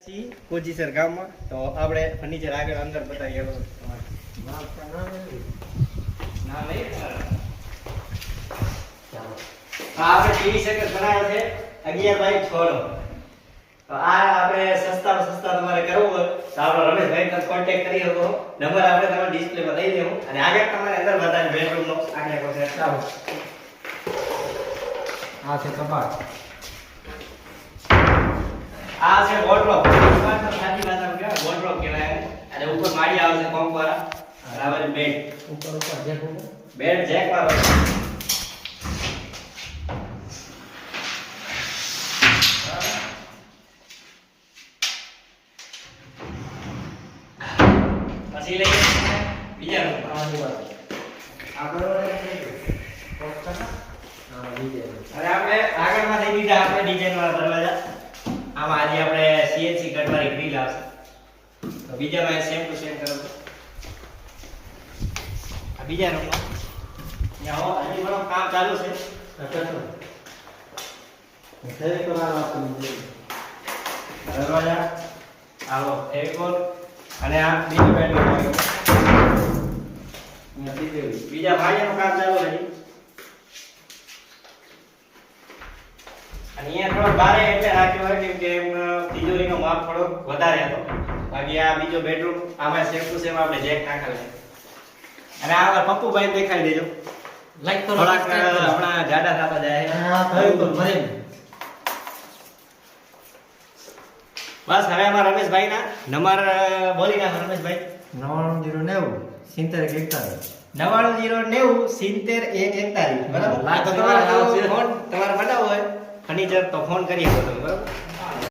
કોજીસર ગામમાં તો આપણે ફર્નિચર આગળ અંદર બતાવીએ આપણે ટીવી સેટ બનાવ્યો છે 11 બાય 6 નો. તો આ આપણે સસ્તા તમારે કરવું હોય તો આપણો રમેશભાઈ કોન્ટેક્ટ કરી શકો. નંબર આપણે તમારા ડિસ્પ્લેમાં દઈ દેવું અને આગળ તમારે અંદર બતાવી બેડરૂમ નો આગળ પ્રોસેસ ચાલો. આ છે કબાટ, આ છે વોર્ડરોબ. સાચી ભાષામાં કહેવાય વોર્ડરોબ કહેવાય. અને ઉપર માળી આવશે કોમ્પ વાળા. બરાબર. બેડ ઉપર જેક ઉપર બેડ જેક વાળો. પછી લઈએ બીજા રૂમ. આ દીવાલ આ બરોબર છે. આ બીજે અને આપણે આગળમાં લઈ લીધા આપણે ડિઝાઇન વાળા દરવાજા. આમાં આજે આપણે સીએનસી કટવાળી ગ્રીલ આવશે. તો બીજામાં સેમ ટુ સેમ કરો. આ બીજા રૂમમાં અહીંયા હજી મારું કામ ચાલુ છે. દરવાજા આવો ફેવિકોલ અને આ બીજું બેડરૂમ આવ્યું. બીજા ભાઈનું કામ ચાલુ છે. અને અહીંયા થોડો બારે એટલે રાખ્યો હોય કેમ કે તિજોરીનો માપ થોડો વધારે હતો. બાકી આ બીજો બેડરૂમ આમાં સેમ ટુ સેમ આપણે જેક નાખેલ છે. અને આ પપ્પુભાઈ દેખાડી દેજો. લાઈક કરો, થોડાક હમણાં જાડા થતા જાય. આ થયું તો મરીને બસ હવે અમારા રમેશભાઈના નંબર બોલી નાખો રમેશભાઈ. 9990 7041 9990 7041. બરાબર. લાખ તો તમારે આવશે. ફોન તમારે બનાવવો હોય ફર્નિચર તો ફોન કરી શકો તમે. બરાબર.